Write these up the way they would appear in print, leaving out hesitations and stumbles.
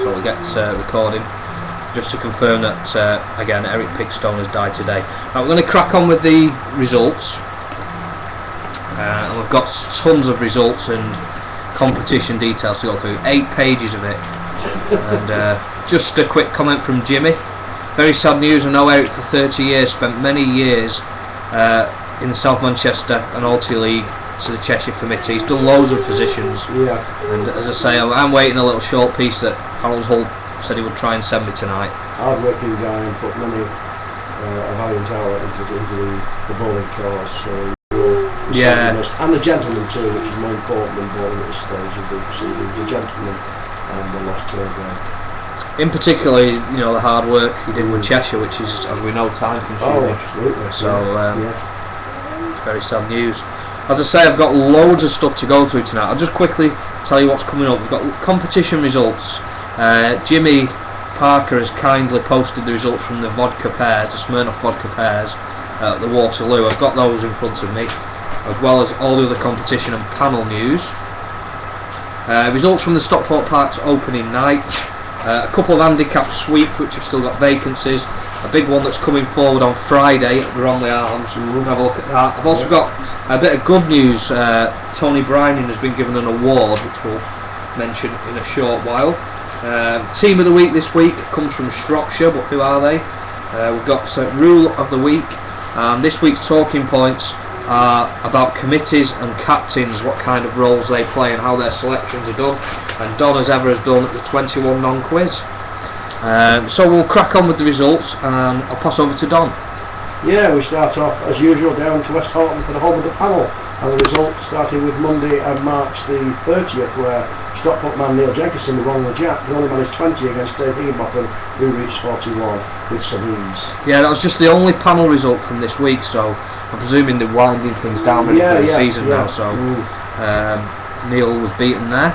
so we'll get recording just to confirm that again Eric Pigstone has died today. Now we're going to crack on with the results, and we've got tons of results and competition details to go through, 8 pages of it. And just a quick comment from Jimmy. Very sad news. I know Eric for 30 years, spent many years in the South Manchester and Alty League to the Cheshire Committee. He's done loads of positions. Yeah. And as I say, I'm waiting a little short piece that Harold Hull said he would try and send me tonight. Hard working guy and put many a valiant hour into the bowling cause. So yeah. And the gentleman too, which is more important than bowling at this stage of the proceedings. The gentleman and the lost game. In particular, you know, the hard work he did with Cheshire, which is, as we know, time consuming. Oh, absolutely. So, very sad news. As I say, I've got loads of stuff to go through tonight. I'll just quickly tell you what's coming up. We've got competition results. Jimmy Parker has kindly posted the results from the vodka pairs, the Smirnoff vodka pairs, at the Waterloo. I've got those in front of me, as well as all the other competition and panel news. Results from the Stockport Park's opening night. A couple of handicap sweeps which have still got vacancies. A big one that's coming forward on Friday at the Romley Arms. We'll have a look at that. I've also got a bit of good news. Tony Brining has been given an award, which we'll mention in a short while. Team of the week this week comes from Shropshire, but who are they? We've got Rule of the Week, and this week's talking points are about committees and captains, what kind of roles they play and how their selections are done. And Don, as ever, has done the 21 non quiz. So we'll crack on with the results, and I'll pass over to Don. Yeah, we start off as usual down to West Horton for the home of the panel, and the results starting with Monday and March the 30th, where Stockport man Neil Jenkinson, the Ronald Jack, he only managed 20 against Dave Higginbotham, who reached 41 with some ease. Yeah, that was just the only panel result from this week, so I'm presuming they're winding things down for the season now, so Neil was beaten there.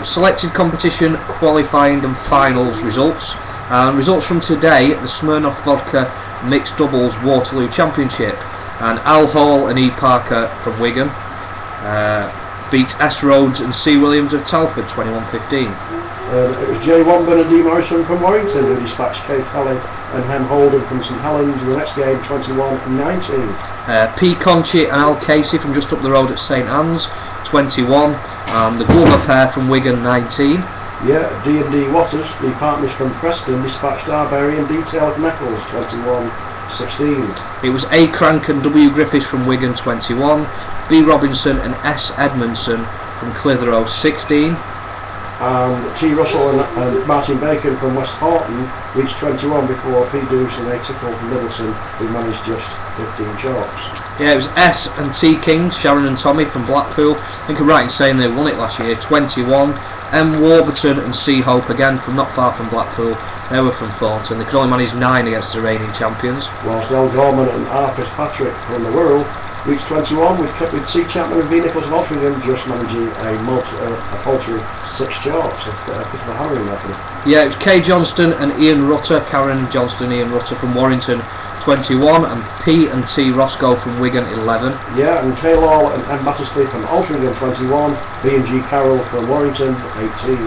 Selected competition, qualifying and finals results. Results from today at the Smirnoff Vodka Mixed Doubles Waterloo Championship. And Al Hall and E. Parker from Wigan beat S. Rhodes and C. Williams of Telford 21-15. It was J. Womben and D. Morrison from Warrington who dispatched Kate Kelly and Hem Holden from St Helens in the next game 21-19. P. Conchi and Al Casey from just up the road at St Anne's 21, and the Glover pair from Wigan 19. Yeah, D&D Waters, the partners from Preston, dispatched Arbery and D. Taylor from Eccles 21-16. It was A. Crank and W. Griffiths from Wigan 21, B. Robinson and S. Edmondson from Clitheroe 16. And T. Russell and Martin Bacon from West Horton reached 21 before P. Deuce and A. Tickle from Littleton, who managed just 15 chalks. Yeah, it was S and T. King, Sharon and Tommy from Blackpool. I think I'm right in saying they won it last year, 21. M. Warburton and C. Hope, again from not far from Blackpool. They were from Thornton. They could only manage 9 against the reigning champions. Whilst L. Gorman and R. Fitzpatrick from the Wirral reached 21, with C. Chapman and V. Nicholas of Altrincham just managing a paltry 6 chalks. A bit of a hammering there. Yeah, it was K. Johnston and Ian Rutter, Karen Johnston, Ian Rutter from Warrington 21, and P. and T. Roscoe from Wigan 11. Yeah, and K. Law and M. Battersby from Altrincham 21, B. and G. Carroll from Warrington 18.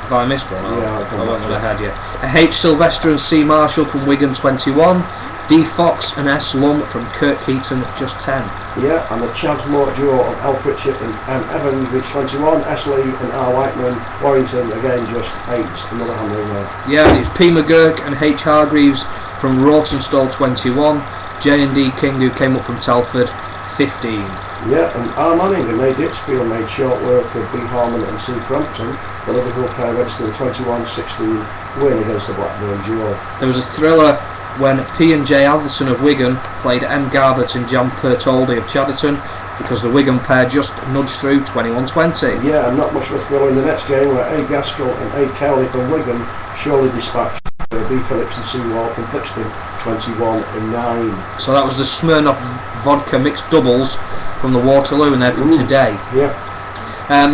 Have I missed one? Yeah, I went ahead, yeah. H. Sylvester and C. Marshall from Wigan 21, D. Fox and S. Lum from Kirkheaton just 10. Yeah, and the Chantmore duo of L. Pritchett and M. Evans reached 21, S. Lee and R. Whiteman, Warrington again just 8, another hammering there. Yeah, and it's P. McGurk and H. Hargreaves from Rawtenstall 21, J. and D. King, who came up from Telford 15. Yeah, and R. Manning and A. Ditchfield made short work of B. Harmon and C. Crampton. The Liverpool pair registered a 21-16 win against the Blackburn duo. There was a thriller when P. and J. Atherson of Wigan played M. Garbett and John Pertoldi of Chadderton, because the Wigan pair just nudged through 21-20. Yeah, and not much of a thrill in the next game where A. Gaskell and A. Cowley from Wigan surely dispatched B. Phillips and C. Wall from Flixton 21-9. So that was the Smirnoff Vodka Mixed Doubles from the Waterloo, and they're from today. Yeah.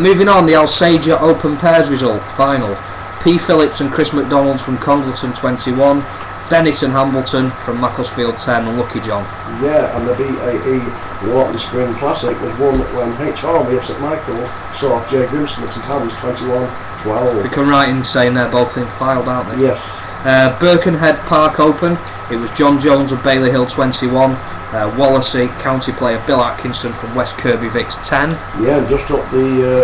Moving on, the Alsager Open Pairs result final. P. Phillips and Chris McDonald from Congleton 21, Dennis and Hambleton from Macclesfield 10 and Lucky John. Yeah, and the BAE Wharton Spring Classic was won when H. Harvey of St Michael's saw off Jay Grimson of St Helens 21-12. They can right in saying they're both in filed, aren't they? Yes. Birkenhead Park Open, it was John Jones of Bailey Hill 21, Wallasey county player Bill Atkinson from West Kirby Vicks 10. Yeah, and just up the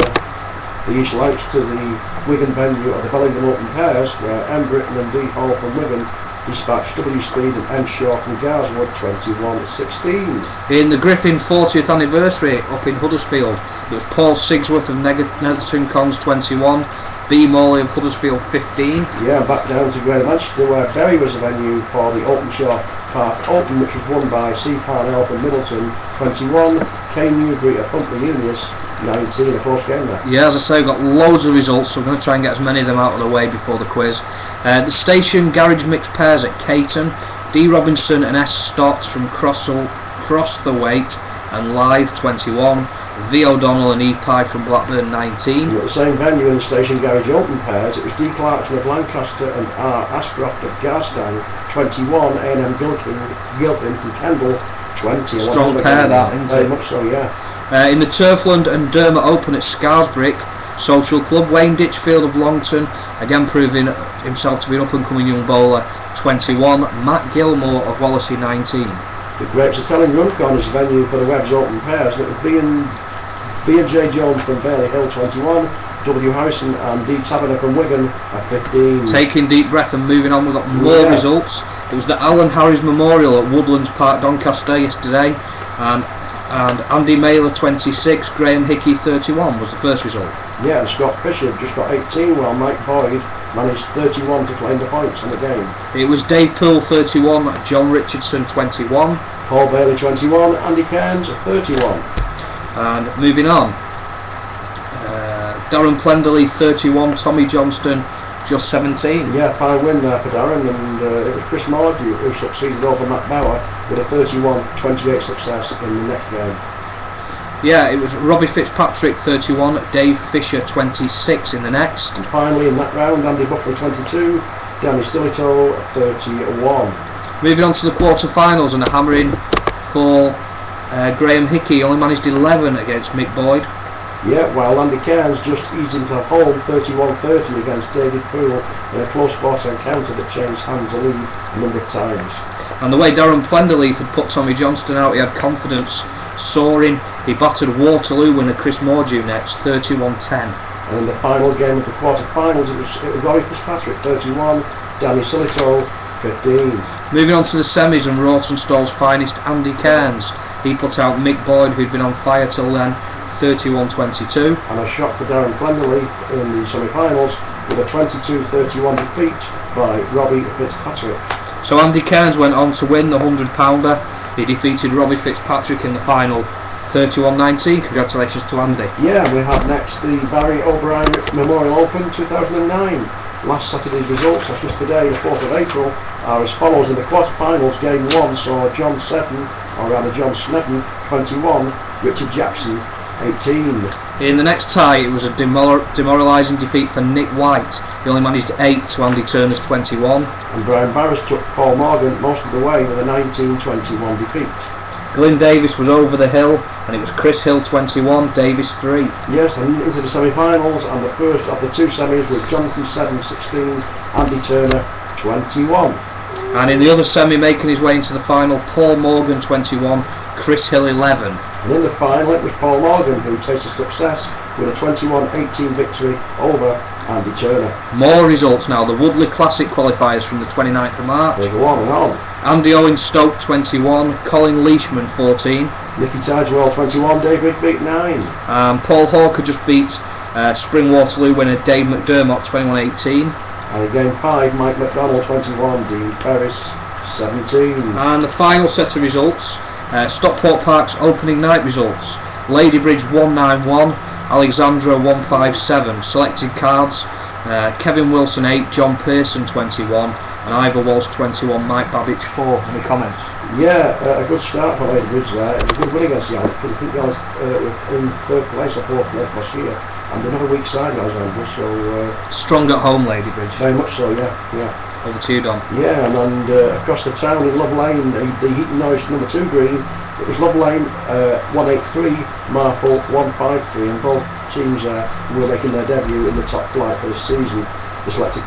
East Lancs to the Wigan venue at the Bellingham Open Pairs, where M. Britton and D. Hall from Wigan dispatched W. Speed and N. Shaw from Garswood 21-16. In the Griffin 40th anniversary up in Huddersfield, it was Paul Sigsworth of Netherton Cons 21, B. Morley of Huddersfield 15. Yeah, back down to Greater Manchester, where Bury was the venue for the Openshaw Park Open, which was won by C. Parnell from Middleton 21, Kane Newbury of Huntly Unius 19, a close game there. Yeah, as I say, we've got loads of results, so we're going to try and get as many of them out of the way before the quiz. The Station Garage Mixed Pairs at Caton, D. Robinson and S. Stotts from Crosthwaite and Lythe 21, V. O'Donnell and E. Pye from Blackburn 19. And at the same venue in the Station Garage Open Pairs, it was D. Clarkson of Lancaster and R. Ashcroft of Garstang 21, A&M Gilpin from Kendal 20. Strong pair that, isn't Very it? much so, yeah. In the Turfland and Dermot Open at Scarsbrick Social Club, Wayne Ditchfield of Longton, again proving himself to be an up-and-coming young bowler 21, Matt Gilmore of Wallasey 19. The Grapes of Telling Runcorn is the venue for the Webbs Open Pairs, and it was B and J Jones from Bailey Hill 21, W Harrison and D Taverner from Wigan at 15. Taking deep breath and moving on, we've got more results. It was the Alan Harris Memorial at Woodlands Park, Doncaster yesterday, and Andy Mailer 26, Graham Hickey 31 was the first result. Yeah, and Scott Fisher just got 18, while Mike Boyd managed 31 to claim the points in the game. It was Dave Poole 31, John Richardson 21, Paul Bailey 21, Andy Cairns 31. and moving on, Darren Plenderley 31, Tommy Johnston just 17. Yeah, fine win there for Darren, and it was Chris Mordew who succeeded over Matt Bauer with a 31-28 success in the next game. Yeah, it was Robbie Fitzpatrick 31, Dave Fisher 26 in the next. And finally in that round, Andy Buckley 22, Danny Stillito 31. Moving on to the quarter-finals, and a hammering for Graham Hickey, only managed 11 against Mick Boyd. Yeah, while Andy Cairns just eased into home 31-30 against David Poole in a close fought encounter that changed hands and lead a number of times. And the way Darren Plenderleith had put Tommy Johnston out, he had confidence soaring. He battered Waterloo winner Chris Mordew next, 31-10. And in the final game of the quarter-finals, it was Robbie Fitzpatrick 31, Danny Silito 15. Moving on to the semis, and Rawtenstall's finest Andy Cairns. He put out Mick Boyd, who'd been on fire till then, 31-22. And a shock for Darren Plenderleith in the semi-finals with a 22-31 defeat by Robbie Fitzpatrick. So Andy Cairns went on to win the £100. He defeated Robbie Fitzpatrick in the final, 31-19. Congratulations to Andy. Yeah, we have next the Barry O'Brien Memorial Open 2009. Last Saturday's results, that's just today, the 4th of April, are as follows. In the quarter-finals, game 1 saw John Snedden 21, Richard Jackson 18. In the next tie, it was a demoralising defeat for Nick White. He only managed 8 to Andy Turner's 21. And Brian Barris took Paul Morgan most of the way with a 19-21 defeat. Glyn Davis was over the hill, and it was Chris Hill 21, Davis 3. Yes, and into the semi-finals, and the first of the two semis with Jonathan Seddon 16, Andy Turner 21. And in the other semi, making his way into the final, Paul Morgan 21, Chris Hill 11. And in the final, it was Paul Morgan who tasted success with a 21-18 victory over Andy Turner. More results now. The Woodley Classic qualifiers from the 29th of March. They go on and on. Andy Owen Stoke 21, Colin Leishman 14. Nicky Tidewell 21, David beat 9. Paul Hawker just beat Spring Waterloo winner Dave McDermott 21-18. And in game 5, Mike McDonald 21, Dean Ferris 17. And the final set of results, Stockport Park's opening night results. Ladybridge 191, Alexandra 157. Selected cards, Kevin Wilson 8, John Pearson 21, and Ivor Walsh 21, Mike Babbage 4. Any comments? Yeah, a good start for Ladybridge there. It was a good win against the Irish. I think the Irish were in 3rd place or 4th place last year, and they're not a weak side, Alexandra, so... Strong at home, Ladybridge. Very much so, yeah. Over to you, Don. Yeah, and across the town in Love Lane, the Heaton Norwich number 2 green, it was Love Lane 183, Marple 153, and both teams were making their debut in the top flight for this season. They selected